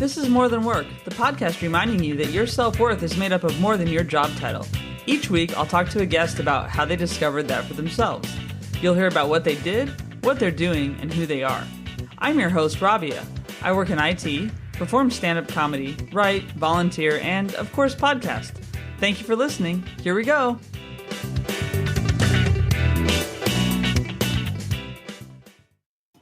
This is More Than Work, the podcast reminding you that your self-worth is made up of more than your job title. Each week, I'll talk to a guest about how they discovered that for themselves. You'll hear about what they did, what they're doing, and who they are. I'm your host, Rabia. I work in IT, perform stand-up comedy, write, volunteer, and, of course, podcast. Thank you for listening. Here we go.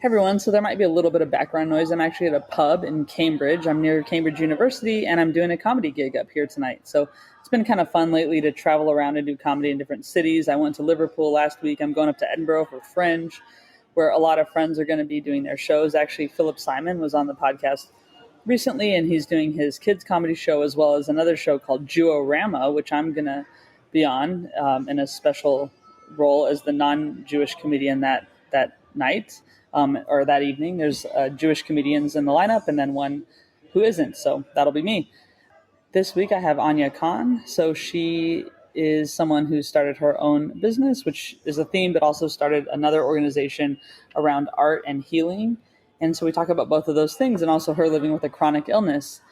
Hey everyone, so there might be a little bit of background noise. I'm actually at a pub in Cambridge. I'm near Cambridge University, and I'm doing a comedy gig up here tonight. So it's been kind of fun lately to travel around and do comedy in different cities. I went to Liverpool last week. I'm going up to Edinburgh for Fringe, where a lot of friends are going to be doing their shows. Actually, Philip Simon was on the podcast recently, and he's doing his kids' comedy show as well as another show called Jew-O-Rama, which I'm going to be on in a special role as the non-Jewish comedian that night. Or that evening. There's Jewish comedians in the lineup and then one who isn't, so that'll be me. This week I have Aunia Kahn. So she is someone who started her own business, which is a theme, but also started another organization around art and healing. And so we talk about both of those things and also her living with a chronic illness.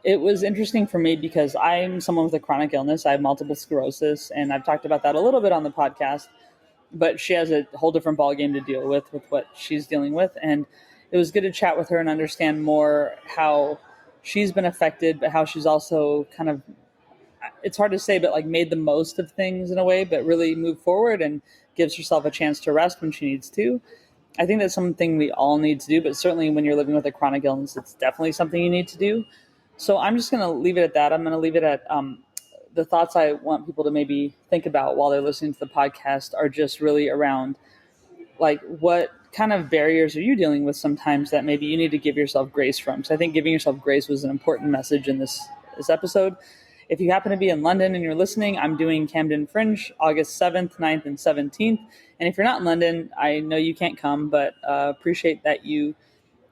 It was interesting for me because I'm someone with a chronic illness. I have multiple sclerosis, and I've talked about that a little bit on the podcast. But she has a whole different ballgame to deal with what she's dealing with. And it was good to chat with her and understand more how she's been affected, but how she's also kind of, it's hard to say, but like made the most of things in a way, but really moved forward and gives herself a chance to rest when she needs to. I think that's something we all need to do, but certainly when you're living with a chronic illness, it's definitely something you need to do. So I'm just going to leave it at that. I'm going to leave it at the thoughts I want people to maybe think about while they're listening to the podcast are just really around like what kind of barriers are you dealing with sometimes that maybe you need to give yourself grace from. So I think giving yourself grace was an important message in this episode. If you happen to be in London and you're listening, I'm doing Camden Fringe August 7th, 9th, and 17th. And if you're not in London, I know you can't come, but appreciate that you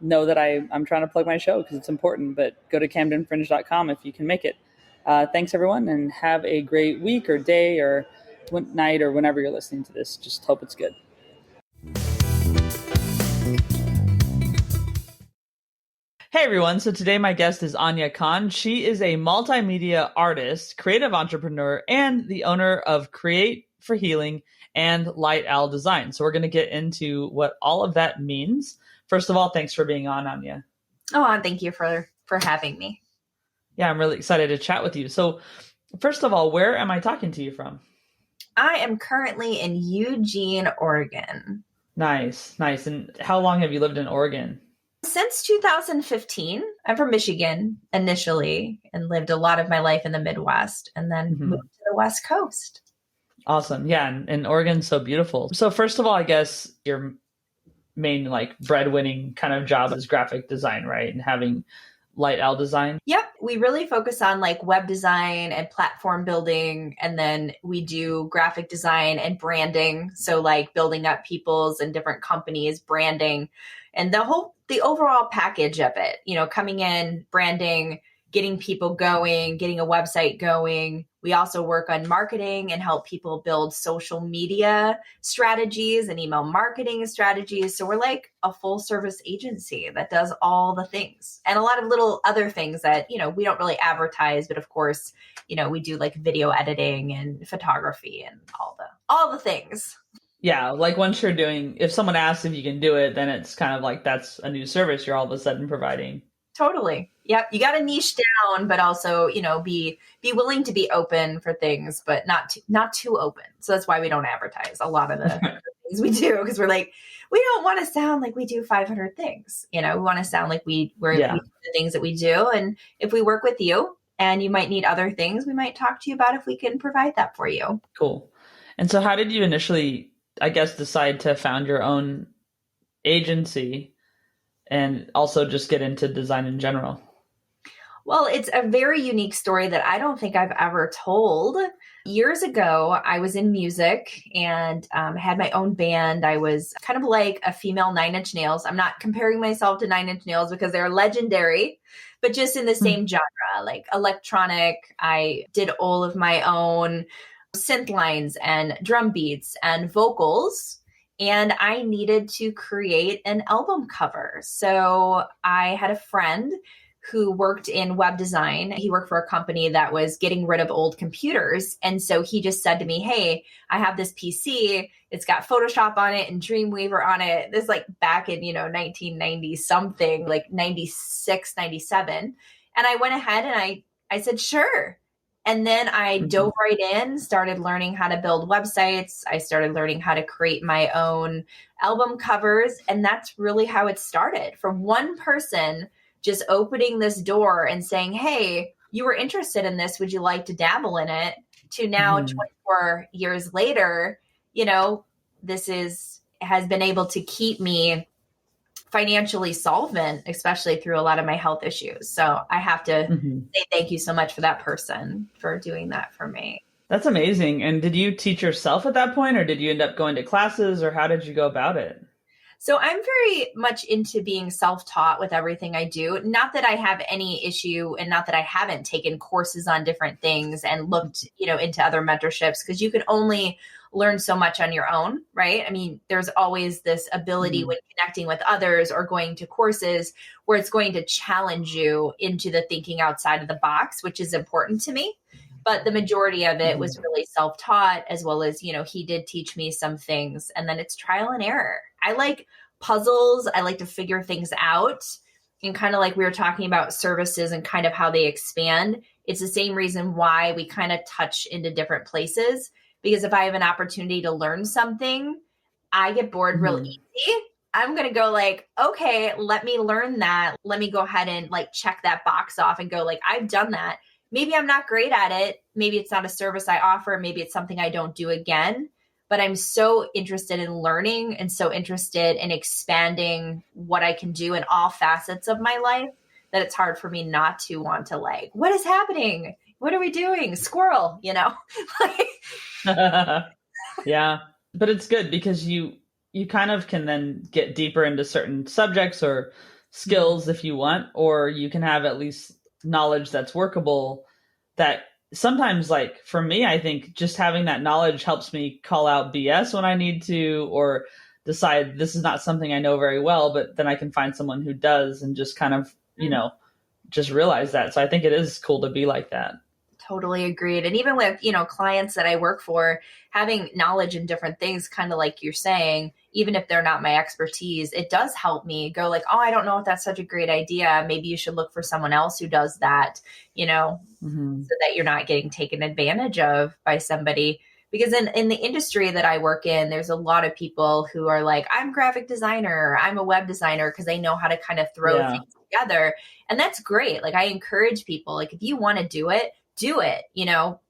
know that I'm trying to plug my show because it's important. But go to camdenfringe.com if you can make it. Thanks, everyone, and have a great week or day or night or whenever you're listening to this. Just hope it's good. Hey, everyone. So today my guest is Aunia Kahn. She is a multimedia artist, creative entrepreneur, and the owner of Create for Healing and Light Owl Design. So we're going to get into what all of that means. First of all, thanks for being on, Aunia. Oh, thank you for having me. Yeah, I'm really excited to chat with you. So first of all, where am I talking to you from? I am currently in Eugene, Oregon. Nice. And how long have you lived in Oregon? Since 2015. I'm from Michigan initially and lived a lot of my life in the Midwest and then moved to the West Coast. Awesome. Yeah, and Oregon's so beautiful. So first of all, I guess your main like breadwinning kind of job is graphic design, right? And having Light Owl Design? Yep. We really focus on like web design and platform building. And then we do graphic design and branding. So like building up people's and different companies, branding, and the overall package of it, coming in, branding, getting people going, getting a website going. We also work on marketing and help people build social media strategies and email marketing strategies. So we're like a full service agency that does all the things and a lot of little other things that, we don't really advertise, but of course, we do like video editing and photography and all the things. Yeah. Like once you're if someone asks if you can do it, then it's kind of like, that's a new service you're all of a sudden providing. Totally. Yep. You got to niche down, but also, be willing to be open for things, but not too open. So that's why we don't advertise a lot of the things we do. Cause we're like, we don't want to sound like we do 500 things. We want to sound like we do the things that we do. And if we work with you and you might need other things, we might talk to you about if we can provide that for you. Cool. And so how did you initially, I guess, decide to found your own agency and also just get into design in general? Well, it's a very unique story that I don't think I've ever told. Years ago, I was in music and had my own band. I was kind of like a female Nine Inch Nails. I'm not comparing myself to Nine Inch Nails because they're legendary, but just in the same genre, like electronic. I did all of my own synth lines and drum beats and vocals. And I needed to create an album cover. So I had a friend who worked in web design. He worked for a company that was getting rid of old computers. And so he just said to me, hey, I have this PC. It's got Photoshop on it and Dreamweaver on it. This like back in, 1990 something, like 96, 97. And I went ahead and I said, sure. And then I dove right in, started learning how to build websites. I started learning how to create my own album covers. And that's really how it started, from one person just opening this door and saying, hey, you were interested in this. Would you like to dabble in it? To now 24 years later, this has been able to keep me financially solvent, especially through a lot of my health issues. So I have to say thank you so much for that person for doing that for me. That's amazing. And did you teach yourself at that point, or did you end up going to classes, or how did you go about it? So I'm very much into being self-taught with everything I do. Not that I have any issue, and not that I haven't taken courses on different things and looked, into other mentorships, because you can only learn so much on your own, right? I mean, there's always this ability when connecting with others or going to courses where it's going to challenge you into the thinking outside of the box, which is important to me. But the majority of it was really self-taught, as well as, he did teach me some things, and then it's trial and error. I like puzzles. I like to figure things out, and kind of like we were talking about services and kind of how they expand. It's the same reason why we kind of touch into different places, because if I have an opportunity to learn something, I get bored real easy. I'm going to go like, okay, let me learn that. Let me go ahead and like check that box off and go like, I've done that. Maybe I'm not great at it. Maybe it's not a service I offer. Maybe it's something I don't do again. But I'm so interested in learning and so interested in expanding what I can do in all facets of my life that it's hard for me not to want to like, what is happening? What are we doing? Squirrel, Yeah. But it's good because you kind of can then get deeper into certain subjects or skills if you want, or you can have at least knowledge that's workable. That sometimes, like for me, I think just having that knowledge helps me call out BS when I need to, or decide this is not something I know very well, but then I can find someone who does and just kind of, just realize that. So I think it is cool to be like that. Totally agreed. And even with, clients that I work for, having knowledge in different things, kind of like you're saying, even if they're not my expertise, it does help me go like, oh, I don't know if that's such a great idea. Maybe you should look for someone else who does that, so that you're not getting taken advantage of by somebody. Because in the industry that I work in, there's a lot of people who are like, I'm a graphic designer, I'm a web designer, because they know how to kind of throw things together. And that's great. Like I encourage people, like if you want to do it,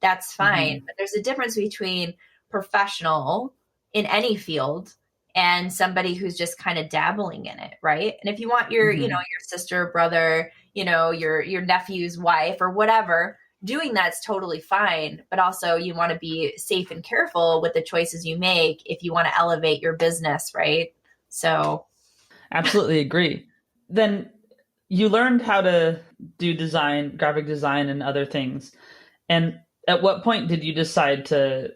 that's fine. But there's a difference between professional in any field and somebody who's just kind of dabbling in it, right? And if you want your, your sister, brother, your nephew's wife or whatever, doing that's totally fine. But also you want to be safe and careful with the choices you make if you want to elevate your business, right? So absolutely agree. Then you learned how to do design, graphic design, and other things. And at what point did you decide to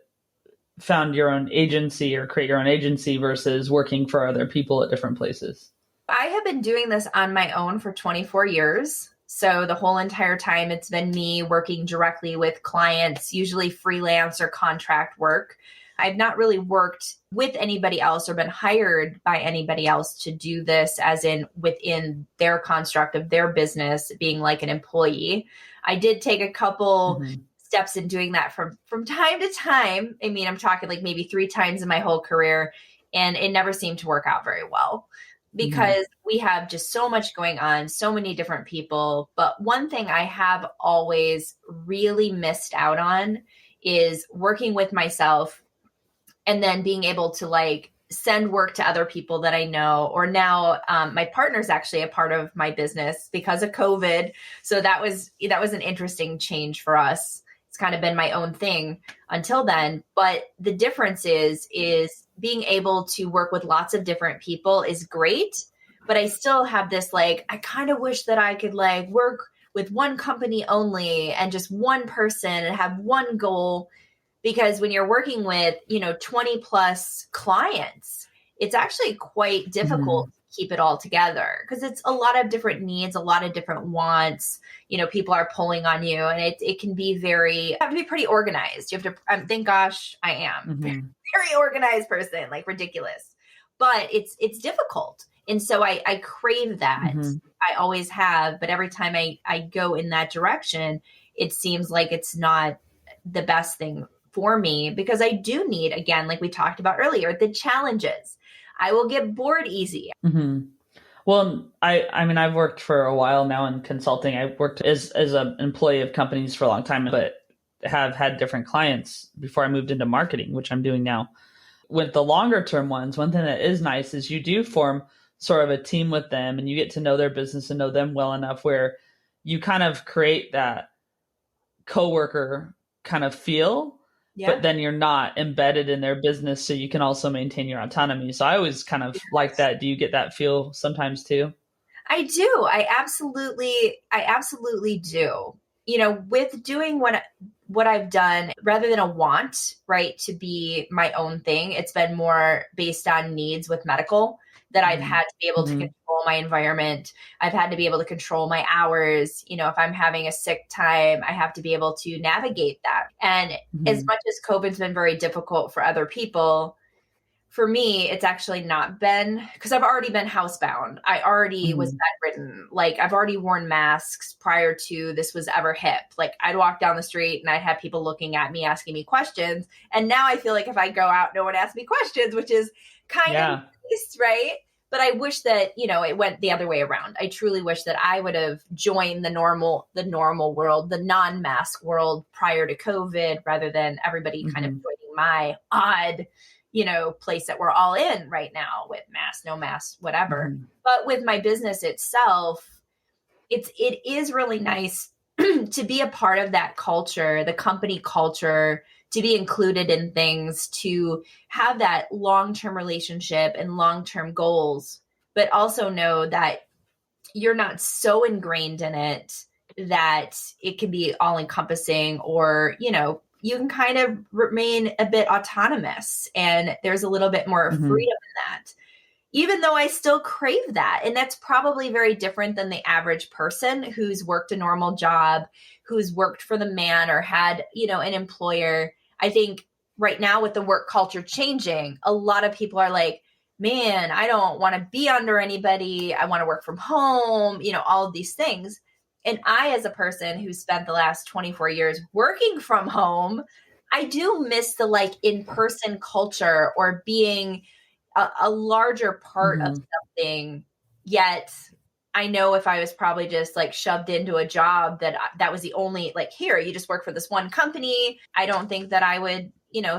found your own agency or create your own agency versus working for other people at different places? I have been doing this on my own for 24 years. So the whole entire time it's been me working directly with clients, usually freelance or contract work. I've not really worked with anybody else or been hired by anybody else to do this as in within their construct of their business, being like an employee. I did take a couple steps in doing that from time to time. I mean, I'm talking like maybe 3 times in my whole career, and it never seemed to work out very well because we have just so much going on, so many different people. But one thing I have always really missed out on is working with myself and then being able to like send work to other people that I know. Or now my partner's actually a part of my business because of COVID. So that was an interesting change for us. It's kind of been my own thing until then. But the difference is being able to work with lots of different people is great. But I still have this, like, I kind of wish that I could like work with one company only and just one person and have one goal. Because when you're working with, 20 plus clients, it's actually quite difficult to keep it all together, because it's a lot of different needs, a lot of different wants. People are pulling on you, and it can be you have to be pretty organized. You have to, thank gosh, I am very organized person, like ridiculous, but it's difficult. And so I crave that. I always have, but every time I go in that direction, it seems like it's not the best thing for me, because I do need, again, like we talked about earlier, the challenges. I will get bored easy. Well, I mean, I've worked for a while now in consulting. I've worked as an employee of companies for a long time, but have had different clients before I moved into marketing, which I'm doing now. With the longer term ones, one thing that is nice is you do form sort of a team with them, and you get to know their business and know them well enough where you kind of create that coworker kind of feel. Yeah. But then you're not embedded in their business, so you can also maintain your autonomy. So I always kind of like that. Do you get that feel sometimes too? I do. I absolutely do. With doing what I've done, rather than a want, right, to be my own thing, it's been more based on needs with medical, that I've had to be able to control my environment. I've had to be able to control my hours. If I'm having a sick time, I have to be able to navigate that. And as much as COVID's been very difficult for other people, for me, it's actually not been, because I've already been housebound. I already was bedridden. Like, I've already worn masks prior to this was ever hip. Like, I'd walk down the street and I'd have people looking at me, asking me questions. And now I feel like if I go out, no one asks me questions, which is kind of nice, right? But I wish that, it went the other way around. I truly wish that I would have joined the normal world, the non-mask world prior to COVID, rather than everybody kind of joining my odd, place that we're all in right now with mask, no mask, whatever. But with my business itself, it is really nice to be a part of that culture, the company culture, to be included in things, to have that long-term relationship and long-term goals, but also know that you're not so ingrained in it that it can be all-encompassing, or, you can kind of remain a bit autonomous, and there's a little bit more freedom in that, even though I still crave that. And that's probably very different than the average person who's worked a normal job, who's worked for the man, or had, an employer. I think right now, with the work culture changing, a lot of people are like, man, I don't want to be under anybody. I want to work from home, all of these things. And I, as a person who spent the last 24 years working from home, I do miss the in-person culture, or being a larger part of something. Yet I know if I was probably just shoved into a job that was the only, here, you just work for this one company, I don't think that I would,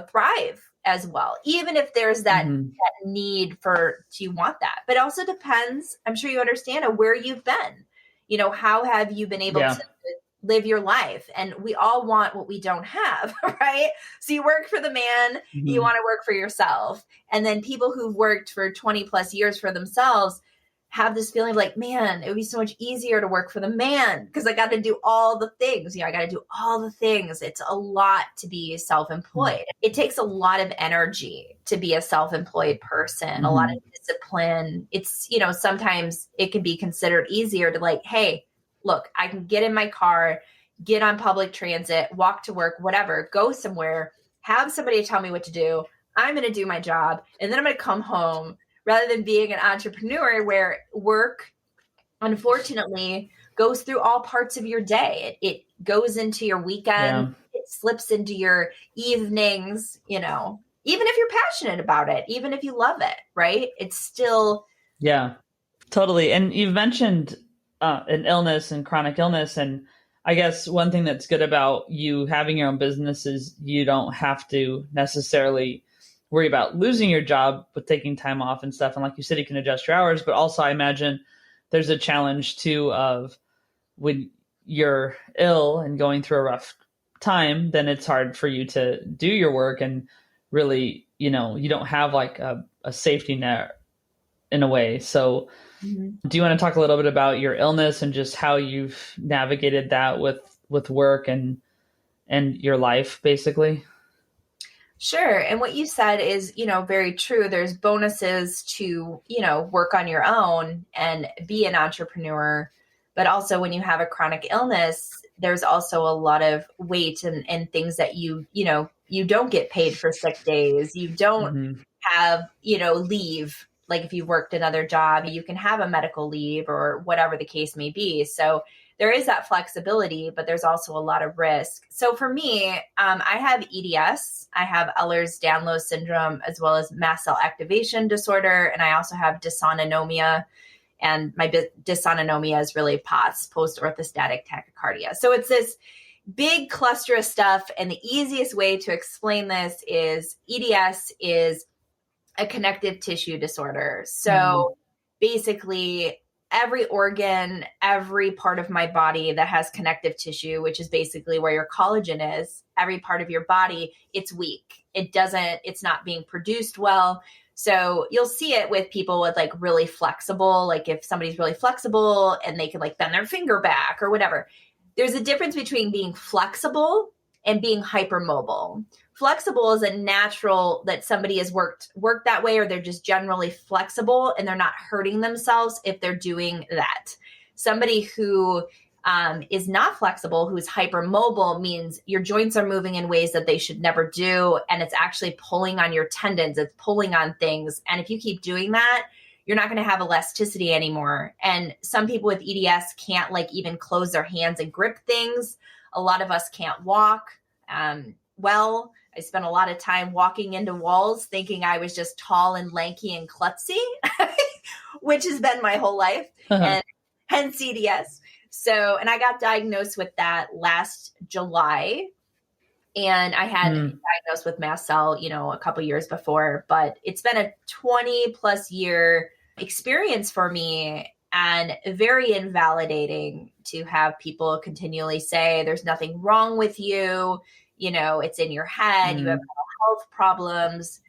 thrive as well, even if there's that need to want that. But it also depends, I'm sure you understand, where you've been. How have you been able to live your life? And we all want what we don't have, right? So you work for the man, you want to work for yourself. And then people who've worked for 20 plus years for themselves have this feeling of man, it would be so much easier to work for the man, because I got to do all the things. I got to do all the things. It's a lot to be self-employed. It takes a lot of energy to be a self-employed person, a lot of discipline. It's, sometimes it can be considered easier to hey, look, I can get in my car, get on public transit, walk to work, whatever, go somewhere, have somebody tell me what to do. I'm going to do my job, and then I'm going to come home, rather than being an entrepreneur where work, unfortunately, goes through all parts of your day. It goes into your weekend. It slips into your evenings, even if you're passionate about it, even if you love it, right? It's still. Yeah, totally. And you've mentioned an illness and chronic illness. And I guess one thing that's good about you having your own business is you don't have to necessarily worry about losing your job with taking time off and stuff. And like you said, you can adjust your hours, but also I imagine there's a challenge too of when you're ill and going through a rough time, then it's hard for you to do your work, and really, you don't have a safety net in a way. So do you want to talk a little bit about your illness and just how you've navigated that with work and your life, basically? Sure. And what you said is, very true. There's bonuses to, work on your own and be an entrepreneur. But also when you have a chronic illness, there's also a lot of weight and things that you don't get paid for sick days. You don't Mm-hmm. have, leave. Like if you've worked another job, you can have a medical leave or whatever the case may be. So there is that flexibility, but there's also a lot of risk. So for me, I have EDS, I have Ehlers-Danlos syndrome, as well as mast cell activation disorder, and I also have dysautonomia. And my dysautonomia is really POTS, post-orthostatic tachycardia. So it's this big cluster of stuff, and the easiest way to explain this is EDS is a connective tissue disorder. So basically, every organ, every part of my body that has connective tissue, which is basically where your collagen is, every part of your body, it's weak. It's not being produced well. So you'll see it with people with like really flexible, like if somebody's really flexible and they can like bend their finger back or whatever. There's a difference between being flexible and being hypermobile. Flexible is a natural that somebody has worked that way, or they're just generally flexible and they're not hurting themselves if they're doing that. Somebody who is not flexible, who's hypermobile, means your joints are moving in ways that they should never do. And it's actually pulling on your tendons. It's pulling on things. And if you keep doing that, you're not going to have elasticity anymore. And some people with EDS can't like even close their hands and grip things. A lot of us can't walk. Well, I spent a lot of time walking into walls thinking I was just tall and lanky and klutzy, which has been my whole life, and hence EDS. So, and I got diagnosed with that last July, and I had diagnosed with mast cell, a couple years before, but it's been a 20 plus year experience for me, and very invalidating to have people continually say there's nothing wrong with you. It's in your head, you have health problems,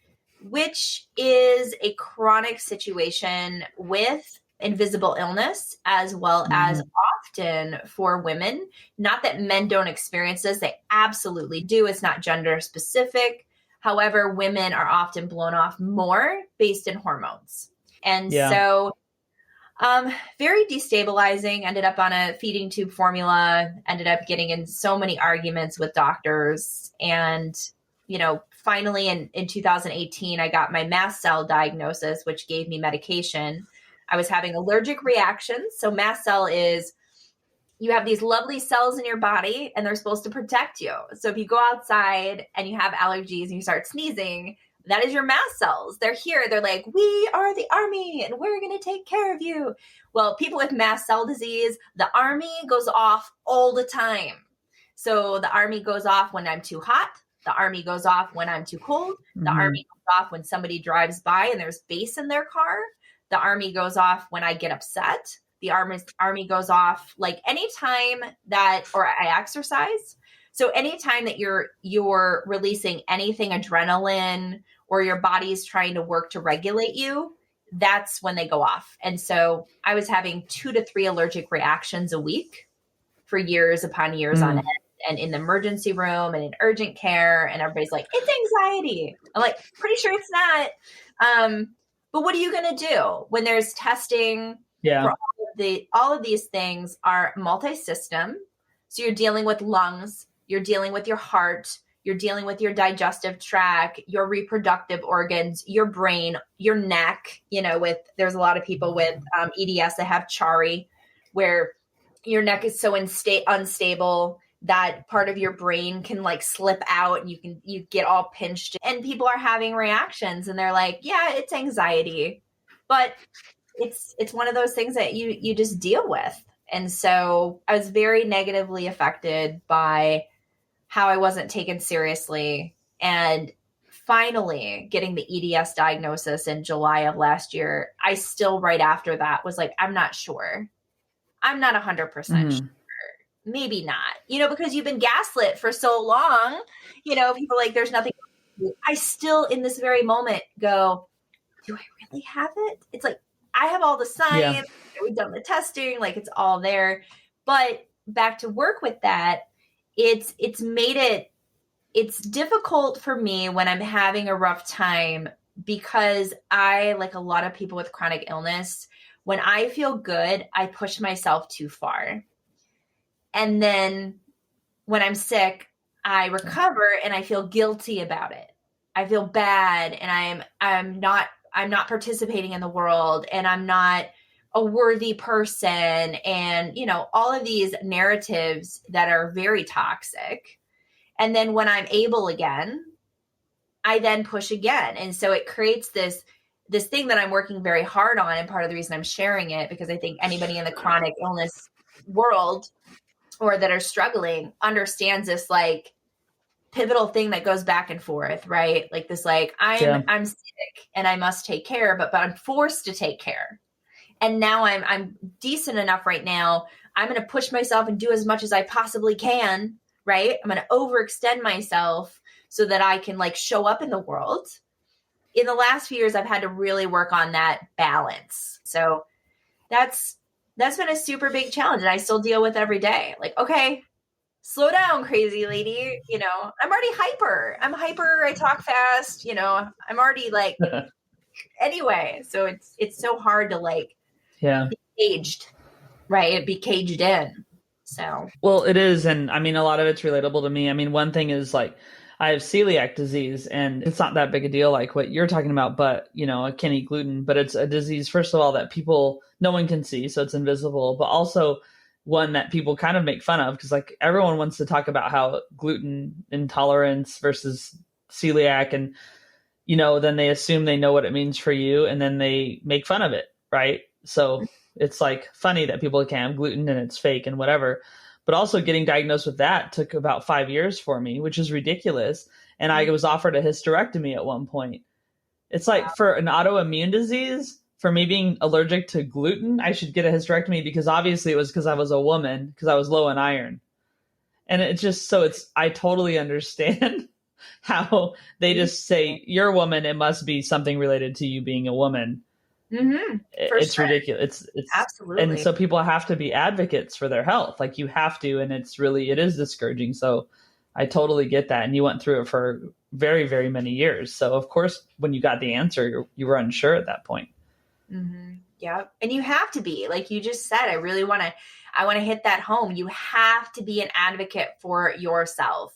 which is a chronic situation with invisible illness, as well as often for women. Not that men don't experience this, they absolutely do. It's not gender specific. However, women are often blown off more based in hormones. And so very destabilizing. Ended up on a feeding tube formula, ended up getting in so many arguments with doctors. And, finally in 2018, I got my mast cell diagnosis, which gave me medication. I was having allergic reactions. So mast cell is, you have these lovely cells in your body and they're supposed to protect you. So if you go outside and you have allergies and you start sneezing, that is your mast cells. They're here. They're like, we are the army and we're going to take care of you. Well, people with mast cell disease, the army goes off all the time. So the army goes off when I'm too hot. The army goes off when I'm too cold. The army goes off when somebody drives by and there's bass in their car. The army goes off when I get upset. The army goes off like anytime that, or I exercise. So anytime that you're releasing anything, adrenaline, or your body's trying to work to regulate you, that's when they go off. And so I was having 2 to 3 allergic reactions a week for years upon years on end, and in the emergency room and in urgent care. And everybody's like, it's anxiety. I'm like, pretty sure it's not. But what are you going to do when there's testing? For all of these things are multi-system. So you're dealing with lungs, you're dealing with your heart, you're dealing with your digestive tract, your reproductive organs, your brain, your neck. There's a lot of people with EDS that have chari, where your neck is so unstable that part of your brain can like slip out and you get all pinched, and people are having reactions and they're like, yeah, it's anxiety, but it's one of those things that you just deal with. And so I was very negatively affected by how I wasn't taken seriously. And finally getting the EDS diagnosis in July of last year, I still right after that was like, I'm not sure. I'm not 100% sure. Maybe not, because you've been gaslit for so long, people like, there's nothing. I still in this very moment go, do I really have it? It's like, I have all the science, we've done the testing, like it's all there. But back to work with that, it's made it it's difficult for me when I'm having a rough time because I, like a lot of people with chronic illness, when I feel good, I push myself too far. And then when I'm sick, I recover and I feel guilty about it. I feel bad and I'm not participating in the world and I'm not a worthy person and all of these narratives that are very toxic. And then when I'm able again, I then push again. And so it creates this thing that I'm working very hard on. And part of the reason I'm sharing it, because I think anybody in the chronic illness world or that are struggling understands this like pivotal thing that goes back and forth, right? Like this, like I'm sick and I must take care, but I'm forced to take care. And now I'm decent enough right now. I'm going to push myself and do as much as I possibly can, right? I'm going to overextend myself so that I can like show up in the world. In the last few years, I've had to really work on that balance. So that's been a super big challenge and I still deal with every day. Like, okay, slow down, crazy lady. I'm already hyper. I'm hyper. I talk fast. I'm already like, anyway. So it's so hard to like be caged, right? Be caged in. So. Well, it is. And I mean, a lot of it's relatable to me. I mean, one thing is like, I have celiac disease and it's not that big a deal like what you're talking about, but I can't eat gluten, but it's a disease, first of all, that no one can see. So it's invisible, but also one that people kind of make fun of because like everyone wants to talk about how gluten intolerance versus celiac and, then they assume they know what it means for you and then they make fun of it. Right. So it's like funny that people can have gluten and it's fake and whatever. But also getting diagnosed with that took about 5 years for me, which is ridiculous. And I was offered a hysterectomy at one point. It's like for an autoimmune disease, for me being allergic to gluten, I should get a hysterectomy because obviously it was because I was a woman, because I was low in iron. And it just, I totally understand how they just say, you're a woman, it must be something related to you being a woman. Mm-hmm, it's sure. Ridiculous. It's absolutely. And so people have to be advocates for their health. Like you have to, and it is discouraging. So I totally get that. And you went through it for very, very many years. So of course, when you got the answer, you were unsure at that point. Mm-hmm. Yeah. And you have to be, like you just said, I want to hit that home. You have to be an advocate for yourself.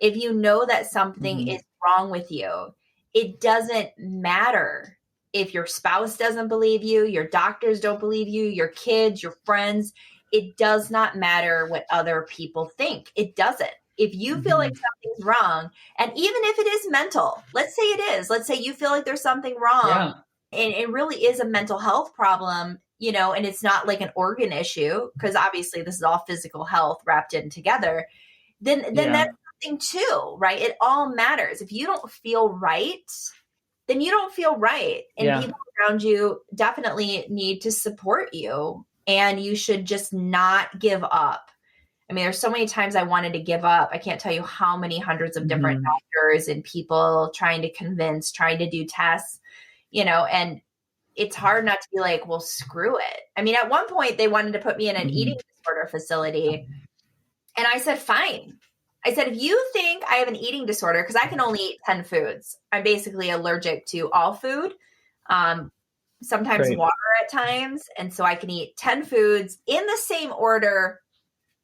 If you know that something is wrong with you, it doesn't matter if your spouse doesn't believe you, your doctors don't believe you, your kids, your friends. It does not matter what other people think. It doesn't. If you feel like something's wrong, and even if it is mental, let's say it is, let's say you feel like there's something wrong and it really is a mental health problem, and it's not like an organ issue, because obviously this is all physical health wrapped in together, then that's something too, right? It all matters. If you don't feel right, then you don't feel right. And people around you definitely need to support you, and you should just not give up. I mean, there's so many times I wanted to give up. I can't tell you how many hundreds of different doctors and people trying to convince, trying to do tests, and it's hard not to be like, well, screw it. I mean, at one point they wanted to put me in an eating disorder facility. And I said, fine. I said, if you think I have an eating disorder, because I can only eat 10 foods. I'm basically allergic to all food, sometimes water at times. And so I can eat 10 foods in the same order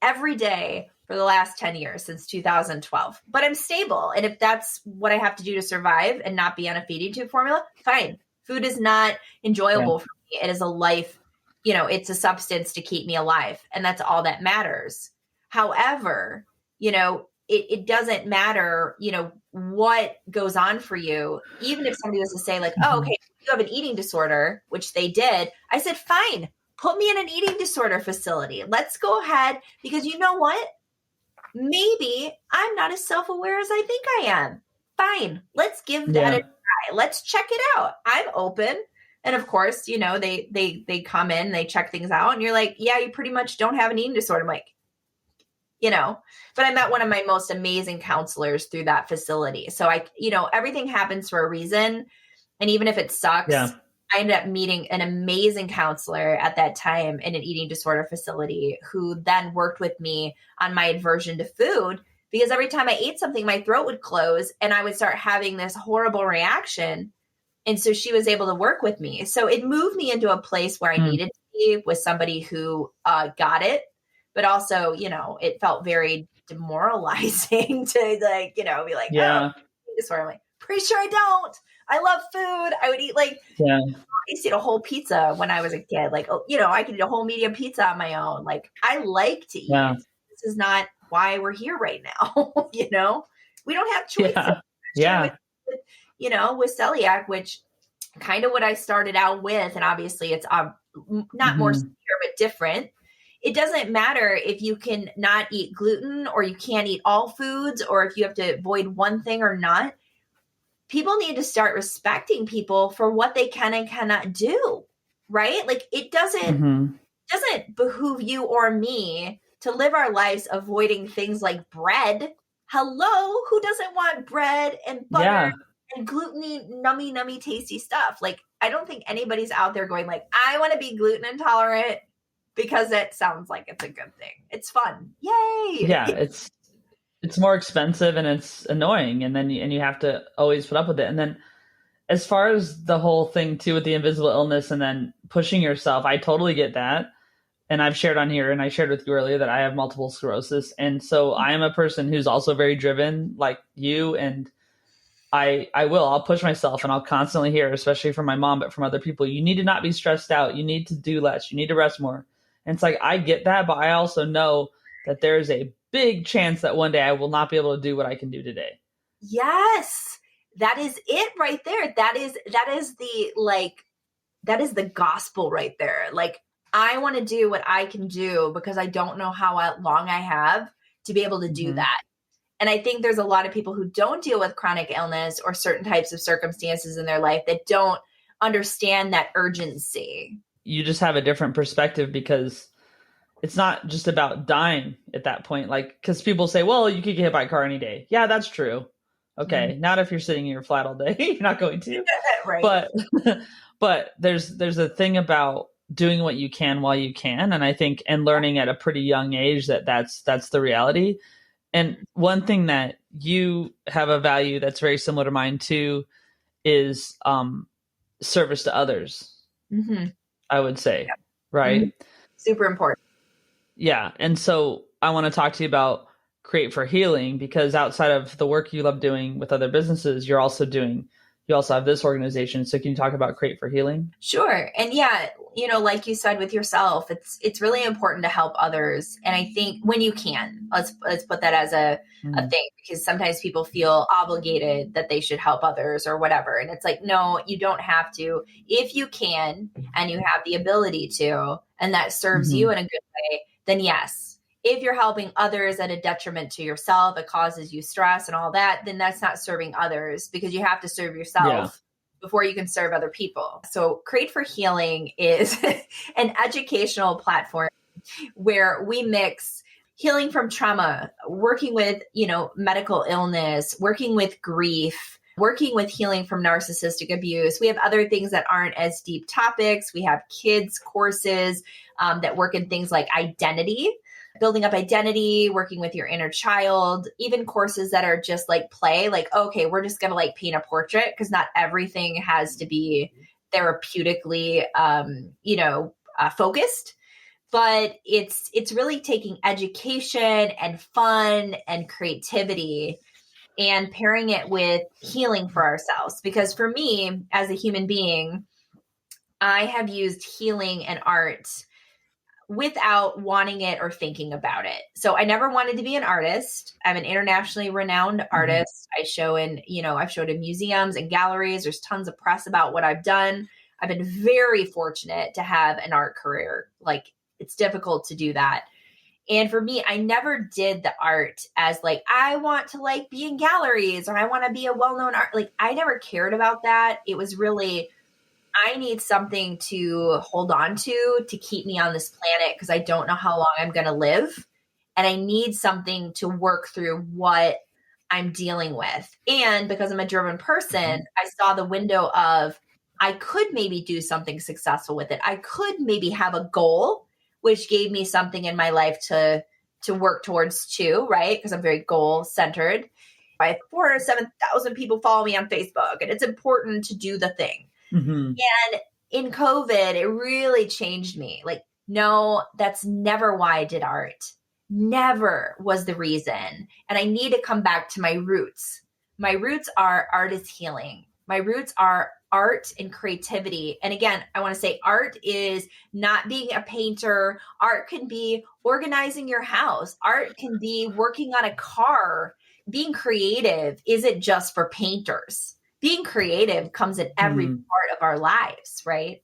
every day for the last 10 years, since 2012. But I'm stable. And if that's what I have to do to survive and not be on a feeding tube formula, fine. Food is not enjoyable for me. It is a life, it's a substance to keep me alive. And that's all that matters. However, it doesn't matter, what goes on for you. Even if somebody was to say like, oh, okay, you have an eating disorder, which they did. I said, fine, put me in an eating disorder facility. Let's go ahead, because you know what? Maybe I'm not as self-aware as I think I am. Fine. Let's give that a try. Let's check it out. I'm open. And of course, they come in, they check things out, and you're like, yeah, you pretty much don't have an eating disorder. I'm like, but I met one of my most amazing counselors through that facility. So everything happens for a reason. And even if it sucks, I ended up meeting an amazing counselor at that time in an eating disorder facility who then worked with me on my aversion to food, because every time I ate something, my throat would close and I would start having this horrible reaction. And so she was able to work with me. So it moved me into a place where I needed to be with somebody who got it, but also, it felt very demoralizing to like, be like, Yeah. oh, this one. I'm like, pretty sure I don't. I love food. I would eat I used to eat a whole pizza when I was a kid. Like, I could eat a whole medium pizza on my own. Like, I like to eat. Yeah. This is not why we're here right now. We don't have choices. Yeah. With celiac, which kind of what I started out with, and obviously it's not more severe, but different. It doesn't matter if you can not eat gluten or you can't eat all foods or if you have to avoid one thing or not. People need to start respecting people for what they can and cannot do, right? Like it doesn't behoove you or me to live our lives avoiding things like bread. Hello, who doesn't want bread and butter and gluten-y, nummy, tasty stuff? Like, I don't think anybody's out there going like, I want to be gluten intolerant because it sounds like it's a good thing. It's fun. Yay. Yeah. It's more expensive and it's annoying. And then you have to always put up with it. And then as far as the whole thing too, with the invisible illness and then pushing yourself, I totally get that. And I've shared on here, and I shared with you earlier that I have multiple sclerosis. And so I am a person who's also very driven like you. And I'll push myself, and I'll constantly hear, especially from my mom, but from other people, you need to not be stressed out. You need to do less. You need to rest more. And it's like, I get that, but I also know that there is a big chance that one day I will not be able to do what I can do today. Yes. That is it right there. That is the gospel right there. Like, I want to do what I can do because I don't know how long I have to be able to do that. And I think there's a lot of people who don't deal with chronic illness or certain types of circumstances in their life that don't understand that urgency. You just have a different perspective because it's not just about dying at that point. Like, because people say, well, you could get hit by a car any day. Yeah, that's true. Okay. Not if you're sitting in your flat all day. You're not going to. Right. But there's a thing about doing what you can while you can. And I think, and learning at a pretty young age that's the reality. And one thing that you have a value that's very similar to mine too is service to others. I would say, right? Super important. Yeah. And so I want to talk to you about Create for Healing, because outside of the work you love doing with other businesses, you also have this organization. So can you talk about Create for Healing? Sure. And yeah, like you said with yourself, it's really important to help others. And I think when you can, let's put that as a thing, because sometimes people feel obligated that they should help others or whatever. And it's like, no, you don't have to. If you can, and you have the ability to, and that serves you in a good way, then yes. If you're helping others at a detriment to yourself, it causes you stress and all that, then that's not serving others, because you have to serve yourself before you can serve other people. So Create for Healing is an educational platform where we mix healing from trauma, working with, medical illness, working with grief, working with healing from narcissistic abuse. We have other things that aren't as deep topics. We have kids courses that work in things like identity, building up identity, working with your inner child, even courses that are just like play, like, okay, we're just going to like paint a portrait, because not everything has to be therapeutically, focused, but it's really taking education and fun and creativity and pairing it with healing for ourselves. Because for me, as a human being, I have used healing and art without wanting it or thinking about it. So I never wanted to be an artist. I'm an internationally renowned artist. I show I've showed in museums and galleries. There's tons of press about what I've done. I've been very fortunate to have an art career. Like, it's difficult to do that. And for me, I never did the art as like, I want to like be in galleries or I want to be a well-known art. Like, I never cared about that. It was really, I need something to hold on to keep me on this planet, because I don't know how long I'm going to live. And I need something to work through what I'm dealing with. And because I'm a driven person, I saw the window of, I could maybe do something successful with it. I could maybe have a goal, which gave me something in my life to to work towards too, right? Because I'm very goal centered. I have 407,000 people follow me on Facebook, and it's important to do the thing. Mm-hmm. And in COVID, it really changed me. Like, no, that's never why I did art. Never was the reason. And I need to come back to my roots. My roots are art is healing. My roots are art and creativity. And again, I want to say art is not being a painter. Art can be organizing your house. Art can be working on a car. Being creative isn't just for painters. Being creative comes in every part of our lives, right?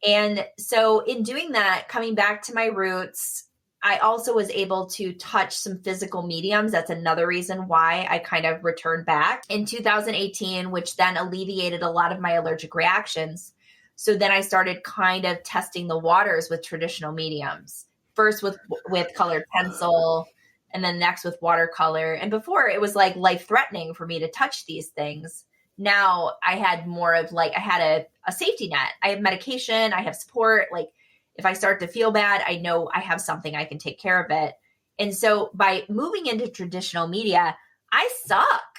And so in doing that, coming back to my roots, I also was able to touch some physical mediums. That's another reason why I kind of returned back in 2018, which then alleviated a lot of my allergic reactions. So then I started kind of testing the waters with traditional mediums, first with colored pencil, and then next with watercolor. And before it was like life-threatening for me to touch these things. Now I had more of like, I had a safety net. I have medication, I have support. Like if I start to feel bad, I know I have something, I can take care of it. And so by moving into traditional media, I suck.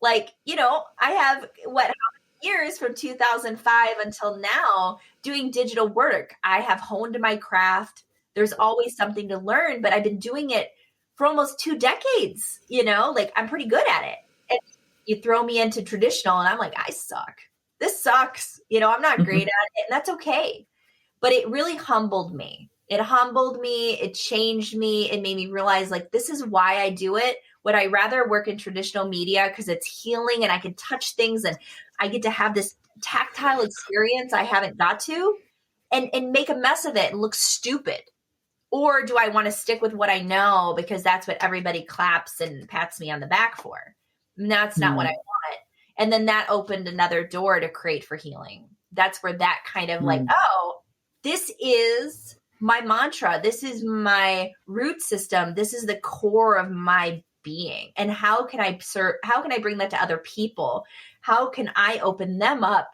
Like, you know, I have how many years from 2005 until now doing digital work. I have honed my craft. There's always something to learn, but I've been doing it for almost 2 decades, you know, like I'm pretty good at it. And you throw me into traditional and I'm like, I suck. This sucks. You know, I'm not great at it, and that's okay. But it really humbled me. It humbled me. It changed me. It made me realize like, this is why I do it. Would I rather work in traditional media because it's healing and I can touch things and I get to have this tactile experience I haven't got to and make a mess of it and look stupid? Or do I want to stick with what I know because that's what everybody claps and pats me on the back for? And that's not what I want. And then that opened another door to create for healing. That's where that kind of like, oh, this is my mantra. This is my root system. This is the core of my being. And how can I serve? How can I bring that to other people? How can I open them up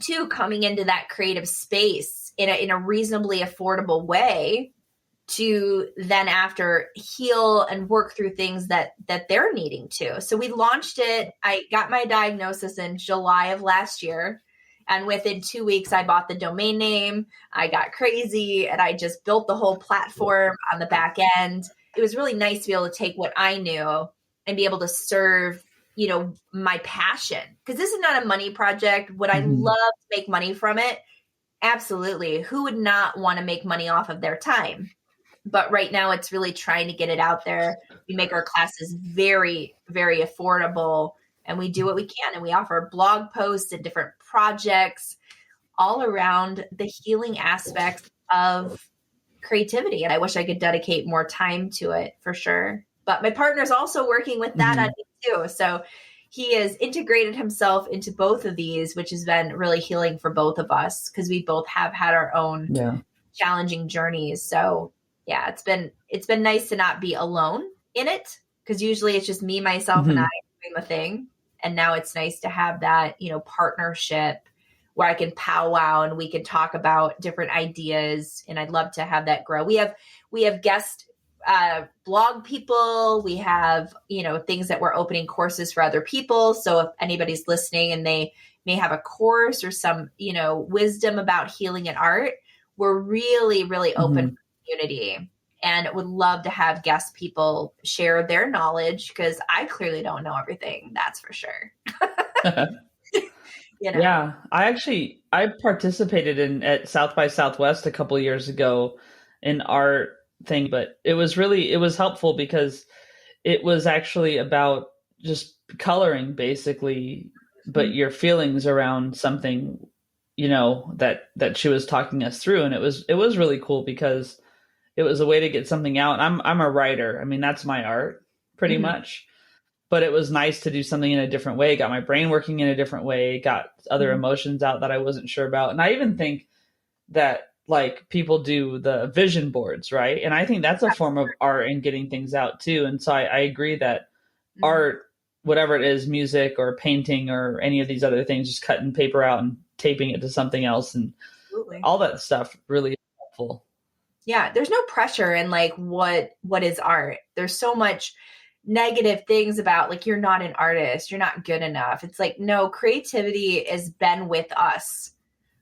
to coming into that creative space in a reasonably affordable way to then after heal and work through things that they're needing to. So we launched it. I got my diagnosis in July of last year. And within 2 weeks, I bought the domain name. I got crazy and I just built the whole platform on the back end. It was really nice to be able to take what I knew and be able to serve, you know, my passion. Because this is not a money project. Would I love to make money from it? Absolutely. Who would not want to make money off of their time? But right now it's really trying to get it out there. We make our classes very, very affordable and we do what we can. And we offer blog posts and different projects all around the healing aspects of creativity. And I wish I could dedicate more time to it for sure. But my partner's also working with that on me too. So he has integrated himself into both of these, which has been really healing for both of us because we both have had our own challenging journeys. So yeah, it's been nice to not be alone in it because usually it's just me, myself, and I doing the thing. And now it's nice to have that, you know, partnership where I can powwow and we can talk about different ideas. And I'd love to have that grow. We have guest blog people. We have, you know, things that we're opening courses for other people. So if anybody's listening and they may have a course or some, you know, wisdom about healing and art, we're really, really open for community and would love to have guest people share their knowledge because I clearly don't know everything. That's for sure. You know? Yeah, I participated at South by Southwest a couple of years ago in art thing, but it was helpful because it was actually about just coloring basically, but your feelings around something, you know, that she was talking us through. And it was really cool because it was a way to get something out. I'm a writer. I mean, that's my art pretty much. But it was nice to do something in a different way. Got my brain working in a different way, got other emotions out that I wasn't sure about. And I even think that like people do the vision boards, right? And I think that's a form of art and getting things out too. And so I agree that art, whatever it is, music or painting or any of these other things, just cutting paper out and taping it to something else and all that stuff really is helpful. Yeah, there's no pressure in like what is art. There's so much negative things about like you're not an artist, you're not good enough. It's like no, creativity has been with us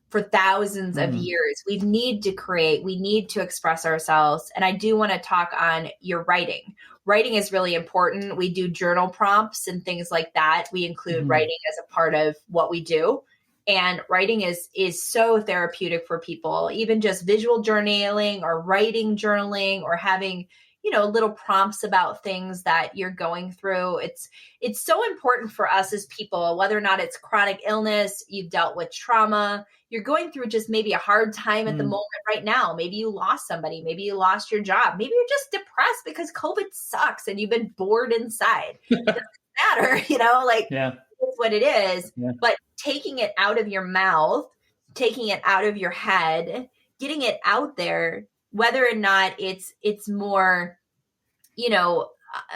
for thousands of Mm-hmm. years. We need to create, we need to express ourselves. And I do want to talk on your writing. Writing is really important. We do journal prompts and things like that. We include Mm-hmm. writing as a part of what we do. And writing is so therapeutic for people, even just visual journaling or writing journaling or having, little prompts about things that you're going through. It's so important for us as people, whether or not it's chronic illness, you've dealt with trauma, you're going through just maybe a hard time at the moment right now. Maybe you lost somebody. Maybe you lost your job. Maybe you're just depressed because COVID sucks and you've been bored inside. It doesn't matter, like Yeah. it's what it is. Yeah. But taking it out of your mouth, taking it out of your head, getting it out there, whether or not it's more,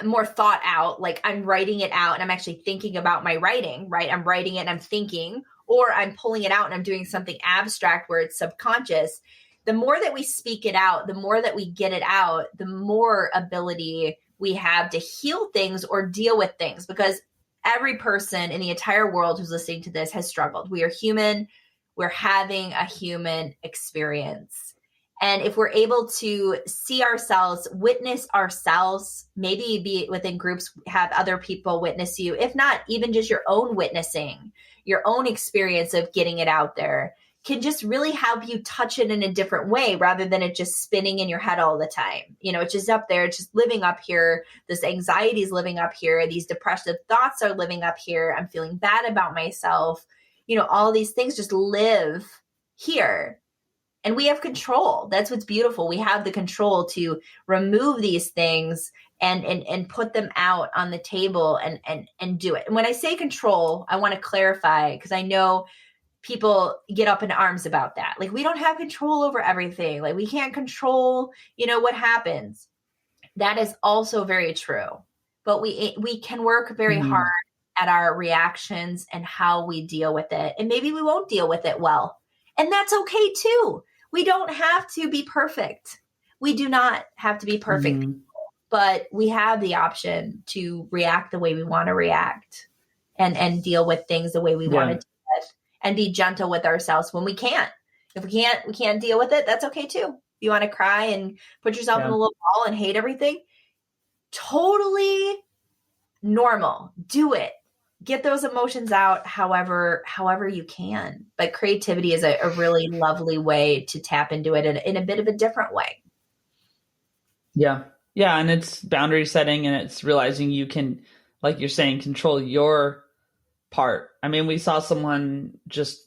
more thought out, like I'm writing it out and I'm actually thinking about my writing, right? I'm writing it and I'm thinking, or I'm pulling it out and I'm doing something abstract where it's subconscious. The more that we speak it out, the more that we get it out, the more ability we have to heal things or deal with things, because every person in the entire world who's listening to this has struggled. We are human. We're having a human experience. And if we're able to see ourselves, witness ourselves, maybe be within groups, have other people witness you, if not even just your own witnessing, your own experience of getting it out there, can just really help you touch it in a different way rather than it just spinning in your head all the time. It's just up there, it's just living up here. This anxiety is living up here. These depressive thoughts are living up here. I'm feeling bad about myself. All these things just live here. And we have control. That's what's beautiful. We have the control to remove these things and put them out on the table and do it. And when I say control, I want to clarify, because I know people get up in arms about that. Like, we don't have control over everything. Like, we can't control, what happens. That is also very true. But we can work very hard at our reactions and how we deal with it. And maybe we won't deal with it well. And that's okay too. We don't have to be perfect. We do not have to be perfect, but we have the option to react the way we want to react and deal with things the way we want to deal with, and be gentle with ourselves when we can't. If we can't deal with it, that's okay too. If you want to cry and put yourself in a little ball and hate everything, totally normal. Do it. Get those emotions out however you can. But creativity is a really lovely way to tap into it in a bit of a different way. Yeah. Yeah. And it's boundary setting, and it's realizing you can, like you're saying, control your part. I mean, we saw someone just,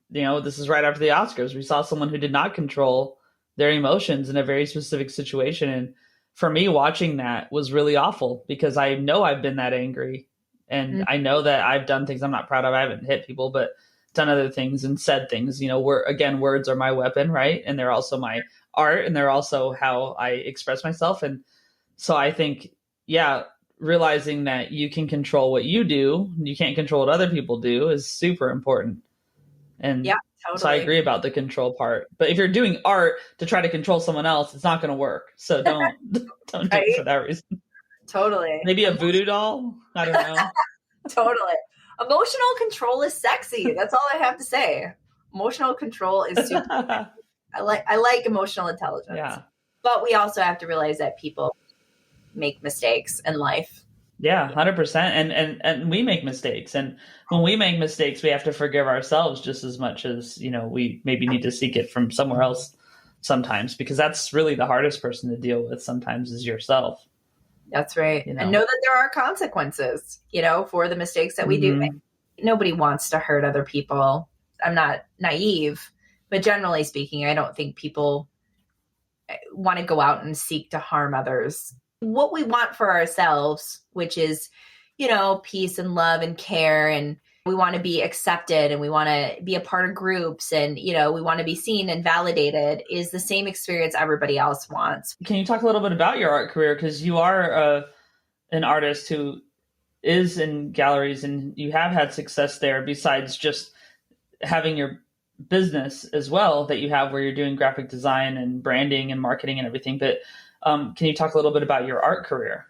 this is right after the Oscars. We saw someone who did not control their emotions in a very specific situation. And for me, watching that was really awful, because I know I've been that angry. And I know that I've done things I'm not proud of. I haven't hit people, but done other things and said things. Words are my weapon, right? And they're also my art, and they're also how I express myself. And so I think, realizing that you can control what you do, you can't control what other people do, is super important. And totally. So I agree about the control part. But if you're doing art to try to control someone else, it's not going to work. So don't do it for that reason. Totally. Maybe a voodoo doll? I don't know. Totally. Emotional control is sexy. That's all I have to say. Emotional control is super. I like emotional intelligence. Yeah. But we also have to realize that people make mistakes in life. Yeah, 100%. And we make mistakes. And when we make mistakes, we have to forgive ourselves just as much as, we maybe need to seek it from somewhere else sometimes, because that's really the hardest person to deal with sometimes, is yourself. That's right. And know that there are consequences, for the mistakes that we do make. Nobody wants to hurt other people. I'm not naive, but generally speaking, I don't think people want to go out and seek to harm others. What we want for ourselves, which is, peace and love and care, and we want to be accepted, and we want to be a part of groups, and, we want to be seen and validated, is the same experience everybody else wants. Can you talk a little bit about your art career? Because you are an artist who is in galleries, and you have had success there, besides just having your business as well that you have where you're doing graphic design and branding and marketing and everything. But can you talk a little bit about your art career?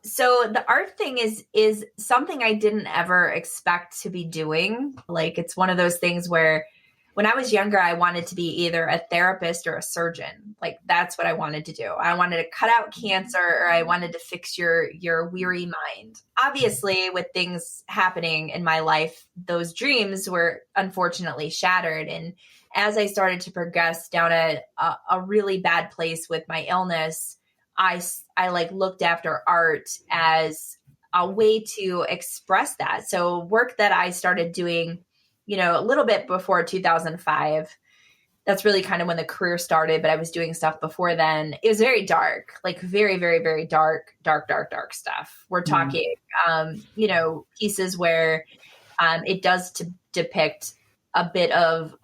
So the art thing is something I didn't ever expect to be doing. Like, it's one of those things where when I was younger, I wanted to be either a therapist or a surgeon. Like, that's what I wanted to do. I wanted to cut out cancer, or I wanted to fix your weary mind. Obviously, with things happening in my life, those dreams were unfortunately shattered. And as I started to progress down a really bad place with my illness, I like looked after art as a way to express that. So work that I started doing, a little bit before 2005. That's really kind of when the career started, but I was doing stuff before then. It was very dark, like very, very, very dark, dark, dark, dark stuff. We're talking, pieces where it does depict a bit of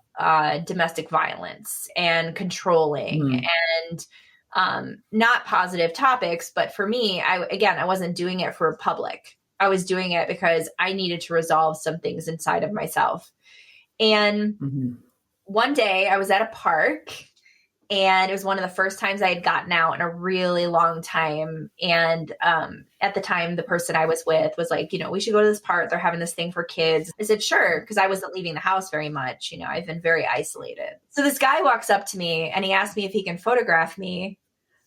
domestic violence and controlling and not positive topics. But for me, I wasn't doing it for public. I was doing it because I needed to resolve some things inside of myself. And one day I was at a park, and it was one of the first times I had gotten out in a really long time. And at the time, the person I was with was like, we should go to this park. They're having this thing for kids. I said, sure, because I wasn't leaving the house very much. I've been very isolated. So this guy walks up to me and he asked me if he can photograph me.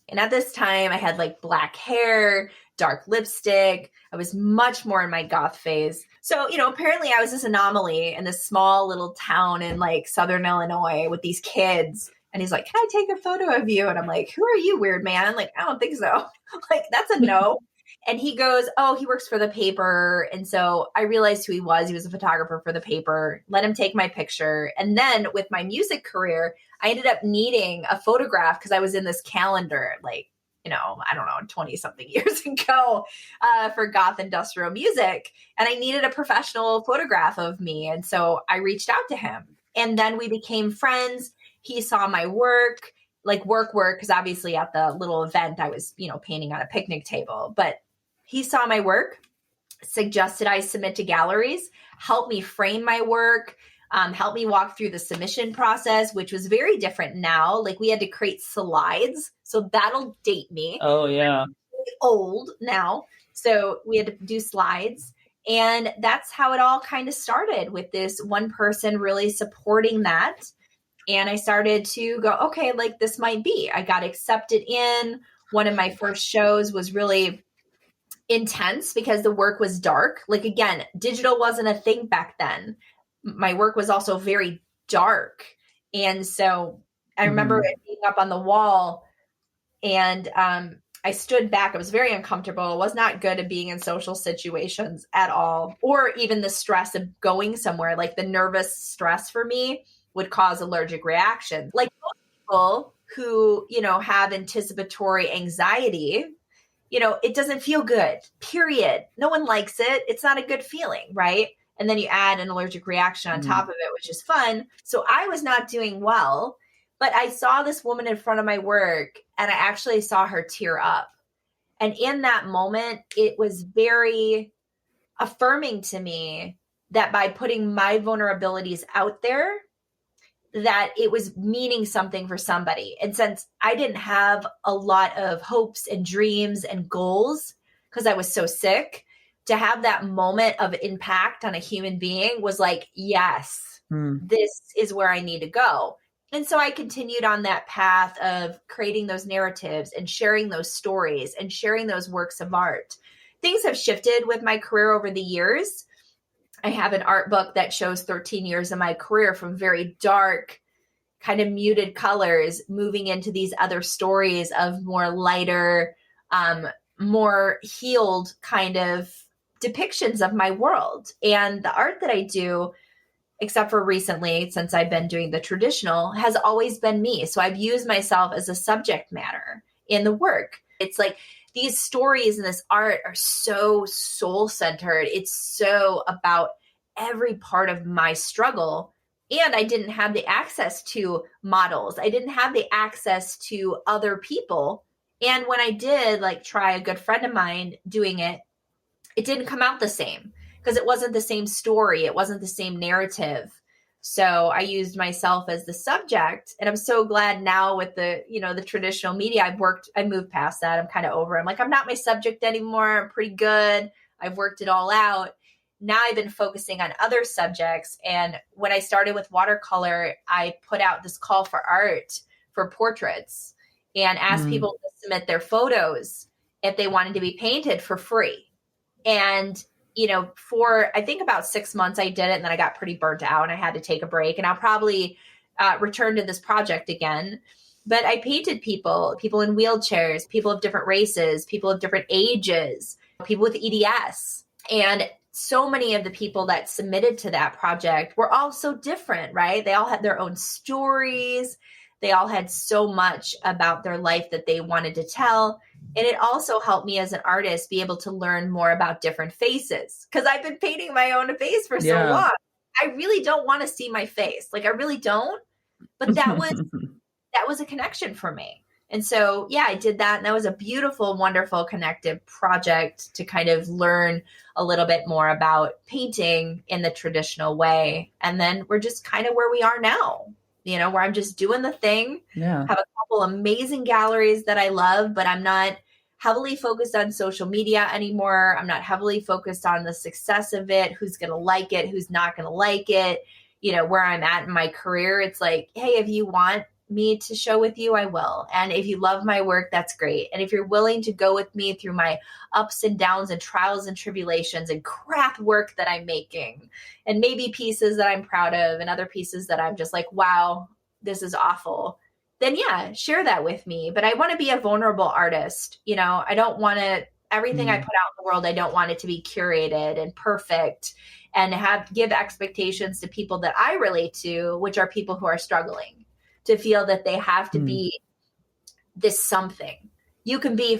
And at this time, I had like black hair, dark lipstick. I was much more in my goth phase. So, apparently I was this anomaly in this small little town in like Southern Illinois with these kids. And he's like, can I take a photo of you? And I'm like, who are you, weird man? Like, I don't think so. Like, that's a no. And he goes, oh, he works for the paper. And so I realized who he was. He was a photographer for the paper. Let him take my picture. And then with my music career, I ended up needing a photograph because I was in this calendar, like, I don't know, 20 something years ago for goth industrial music. And I needed a professional photograph of me. And so I reached out to him, and then we became friends. He saw my work, like work, because obviously at the little event I was, painting on a picnic table, but he saw my work, suggested I submit to galleries, helped me frame my work, helped me walk through the submission process, which was very different now. Like, we had to create slides. So that'll date me. Oh, yeah. I'm really old now. So we had to do slides. And that's how it all kind of started, with this one person really supporting that. And I started to go, okay, like this might be. I got accepted in. One of my first shows was really intense because the work was dark. Like, again, digital wasn't a thing back then. My work was also very dark. And so I remember it being up on the wall, and I stood back. I was very uncomfortable. I was not good at being in social situations at all, or even the stress of going somewhere. Like, the nervous stress for me would cause allergic reactions. Like most people who, have anticipatory anxiety, it doesn't feel good, period. No one likes it. It's not a good feeling, right? And then you add an allergic reaction on top of it, which is fun. So I was not doing well, but I saw this woman in front of my work, and I actually saw her tear up. And in that moment, it was very affirming to me that by putting my vulnerabilities out there, that it was meaning something for somebody. And since I didn't have a lot of hopes and dreams and goals because I was so sick, to have that moment of impact on a human being was like, yes, this is where I need to go. And so I continued on that path of creating those narratives and sharing those stories and sharing those works of art. Things have shifted with my career over the years. I have an art book that shows 13 years of my career, from very dark, kind of muted colors, moving into these other stories of more lighter, more healed kind of depictions of my world. And the art that I do, except for recently, since I've been doing the traditional, has always been me. So I've used myself as a subject matter in the work. It's like these stories and this art are so soul-centered. It's so about every part of my struggle. And I didn't have the access to models. I didn't have the access to other people. And when I did try a good friend of mine doing it, it didn't come out the same because it wasn't the same story. It wasn't the same narrative. So I used myself as the subject, and I'm so glad now with the, the traditional media, I moved past that. I'm kind of over. I'm like, I'm not my subject anymore. I'm pretty good. I've worked it all out. Now I've been focusing on other subjects. And when I started with watercolor, I put out this call for art for portraits and asked people to submit their photos if they wanted to be painted for free. And for I think about 6 months I did it, and then I got pretty burnt out and I had to take a break, and I'll probably return to this project again. But I painted people in wheelchairs, people of different races, people of different ages, people with EDS. And so many of the people that submitted to that project were all so different, right? They all had their own stories. They all had so much about their life that they wanted to tell. And it also helped me as an artist be able to learn more about different faces, because I've been painting my own face for so long. I really don't want to see my face. Like, I really don't. But that was a connection for me. And so, yeah, I did that. And that was a beautiful, wonderful connective project to kind of learn a little bit more about painting in the traditional way. And then we're just kind of where we are now, where I'm just doing the thing. Have a couple amazing galleries that I love, but I'm not heavily focused on social media anymore. I'm not heavily focused on the success of it, who's going to like it, who's not going to like it. Where I'm at in my career, it's like, hey, if you want me to show with you, I will. And if you love my work, that's great. And if you're willing to go with me through my ups and downs and trials and tribulations and crap work that I'm making, and maybe pieces that I'm proud of and other pieces that I'm just like, wow, this is awful, then yeah, share that with me. But I want to be a vulnerable artist. I don't want to, everything I put out in the world, I don't want it to be curated and perfect and give expectations to people that I relate to, which are people who are struggling, to feel that they have to be this something. You can be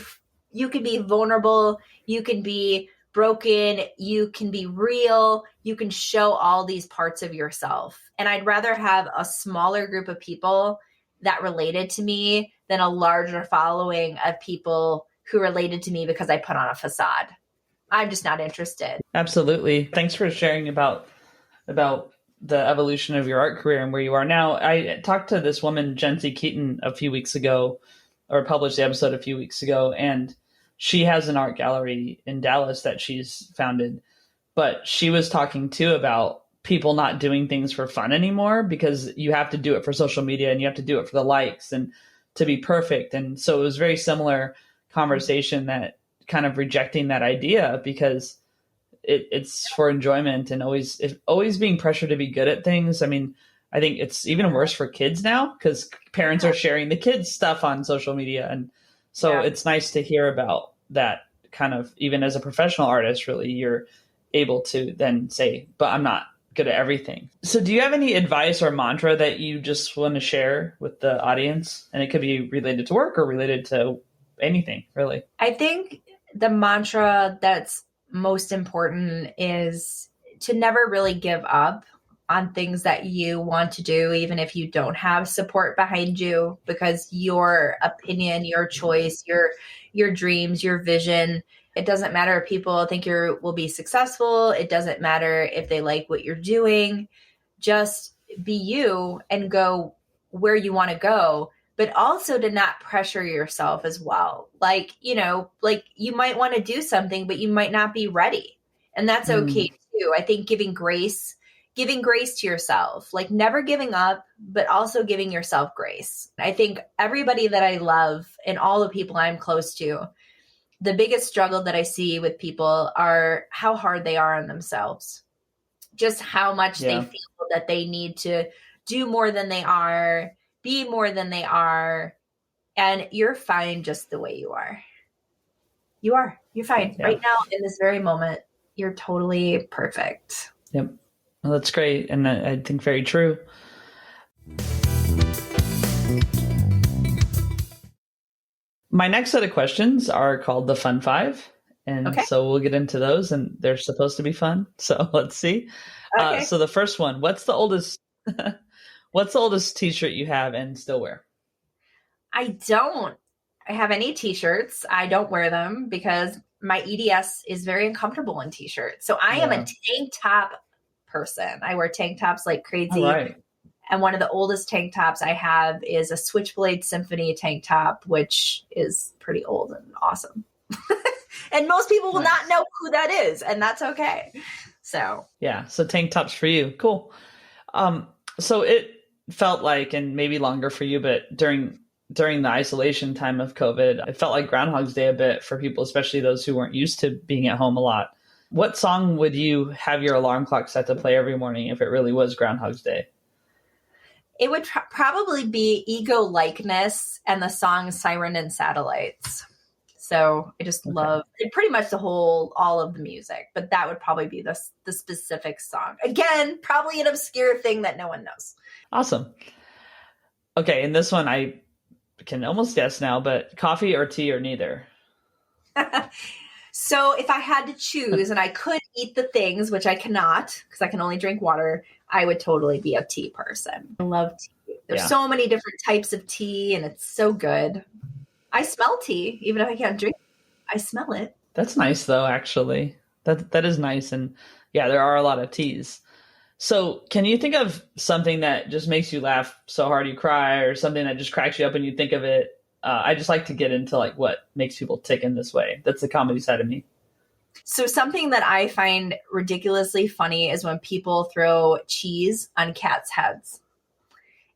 vulnerable. You can be broken. You can be real. You can show all these parts of yourself. And I'd rather have a smaller group of people that related to me than a larger following of people who related to me because I put on a facade. I'm just not interested. Absolutely. Thanks for sharing about the evolution of your art career and where you are now. I talked to this woman, Jency Keaton, a few weeks ago, or published the episode a few weeks ago, and she has an art gallery in Dallas that she's founded. But she was talking too about people not doing things for fun anymore because you have to do it for social media and you have to do it for the likes and to be perfect. And so it was very similar conversation, that kind of rejecting that idea because it's for enjoyment and always being pressured to be good at things. I mean, I think it's even worse for kids now because parents are sharing the kids' stuff on social media. And so it's nice to hear about that kind of, even as a professional artist, really, you're able to then say, but I'm not good at everything. So do you have any advice or mantra that you just want to share with the audience? And it could be related to work or related to anything, really. I think the mantra that's most important is to never really give up on things that you want to do, even if you don't have support behind you, because your opinion, your choice, your dreams, your vision, it doesn't matter if people think you will be successful. It doesn't matter if they like what you're doing. Just be you and go where you want to go, but also to not pressure yourself as well. Like you might want to do something, but you might not be ready. And that's okay too. I think giving grace to yourself, like never giving up, but also giving yourself grace. I think everybody that I love and all the people I'm close to, the biggest struggle that I see with people are how hard they are on themselves, just how much they feel that they need to do more than they are, be more than they are. And you're fine just the way you are. You're fine right now in this very moment. You're totally perfect. Yep. Well, that's great. And I think very true. My next set of questions are called the Fun Five. And so we'll get into those, and they're supposed to be fun. So let's see. Okay. So the first one, what's the oldest t-shirt you have and still wear? I don't have any t-shirts. I don't wear them because my EDS is very uncomfortable in t-shirts. So I am a tank top person. I wear tank tops like crazy. All right. And one of the oldest tank tops I have is a Switchblade Symphony tank top, which is pretty old and awesome. And most people will not know who that is, and that's okay. So yeah, so tank tops for you. Cool. So it felt like, and maybe longer for you, but during the isolation time of COVID, it felt like Groundhog's Day a bit for people, especially those who weren't used to being at home a lot. What song would you have your alarm clock set to play every morning if it really was Groundhog's Day? It would probably be Ego Likeness and the song Siren and Satellites. So I just love pretty much all of the music, but that would probably be the specific song. Again, probably an obscure thing that no one knows. Awesome. Okay, and this one I can almost guess now, but coffee or tea or neither? So if I had to choose and I could eat the things, which I cannot because I can only drink water, I would totally be a tea person. I love tea. There's so many different types of tea and it's so good. I smell tea, even if I can't drink it. I smell it. That's nice though, actually. That is nice. And yeah, there are a lot of teas. So can you think of something that just makes you laugh so hard you cry, or something that just cracks you up when you think of it? I just like to get into like what makes people tick in this way. That's the comedy side of me. So something that I find ridiculously funny is when people throw cheese on cats' heads.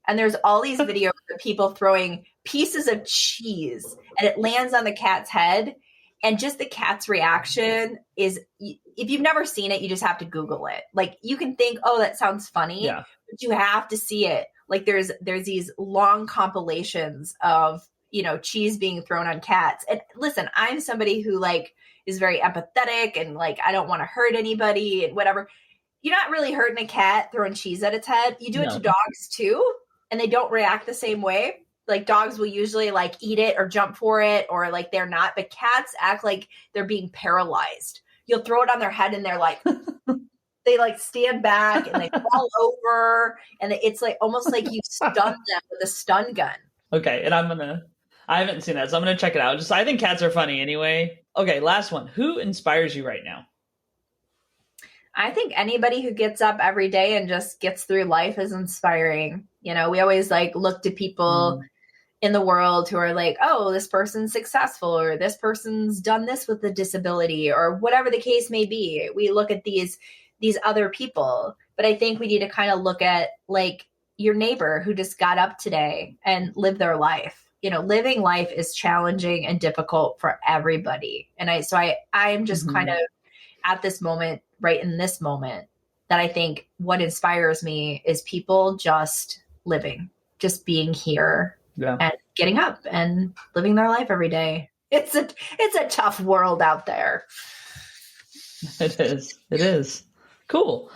And there's all these videos of people throwing pieces of cheese and it lands on the cat's head. And just the cat's reaction is, if you've never seen it, you just have to Google it. Like you can think, oh, that sounds funny, but you have to see it. Like there's these long compilations of, cheese being thrown on cats. And listen, I'm somebody who like is very empathetic and like, I don't want to hurt anybody and whatever. You're not really hurting a cat throwing cheese at its head. You do it to dogs too. And they don't react the same way. Like dogs will usually like eat it or jump for it or like they're not. But cats act like they're being paralyzed. You'll throw it on their head and they're like, they like stand back and they fall over. And it's like almost like you stun them with a stun gun. Okay. And I haven't seen that, so I'm going to check it out. I think cats are funny anyway. Okay. Last one. Who inspires you right now? I think anybody who gets up every day and just gets through life is inspiring. We always like look to people in the world who are like, oh, this person's successful or this person's done this with a disability or whatever the case may be. We look at these other people, but I think we need to kind of look at like your neighbor who just got up today and lived their life. Living life is challenging and difficult for everybody. And I am just kind of at this moment, right in this moment, that I think what inspires me is people just living, just being here and getting up and living their life every day. It's a tough world out there. It is. Cool.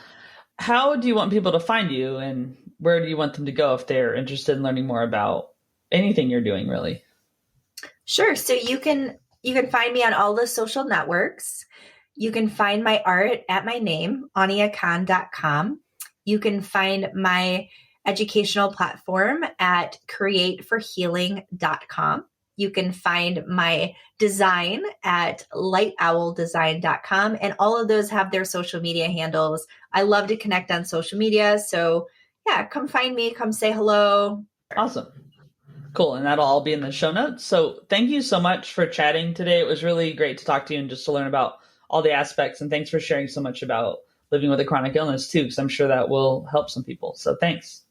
How do you want people to find you, and where do you want them to go if they're interested in learning more about anything you're doing, really? Sure. So you can find me on all the social networks. You can find my art at my name, AuniaKahn.com. You can find my educational platform at createforhealing.com. You can find my design at lightowldesign.com. And all of those have their social media handles. I love to connect on social media. So yeah, come find me, come say hello. Awesome. Cool. And that'll all be in the show notes. So thank you so much for chatting today. It was really great to talk to you and just to learn about all the aspects. And thanks for sharing so much about living with a chronic illness too, because I'm sure that will help some people. So thanks.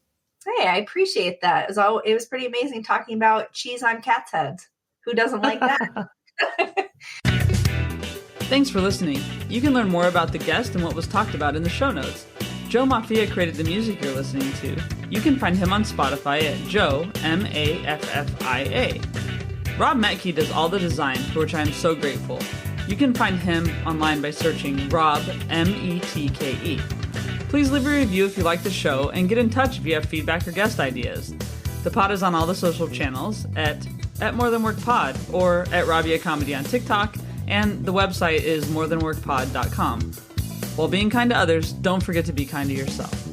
Hey, I appreciate that. It was pretty amazing talking about cheese on cat's heads. Who doesn't like that? Thanks for listening. You can learn more about the guest and what was talked about in the show notes. Joe Maffia created the music you're listening to. You can find him on Spotify at Joe, Maffia. Rob Metke does all the design, for which I am so grateful. You can find him online by searching Rob, Metke. Please leave a review if you like the show, and get in touch if you have feedback or guest ideas. The pod is on all the social channels at More Than Work Pod or at Rabia Comedy on TikTok, and the website is morethanworkpod.com. While being kind to others, don't forget to be kind to yourself.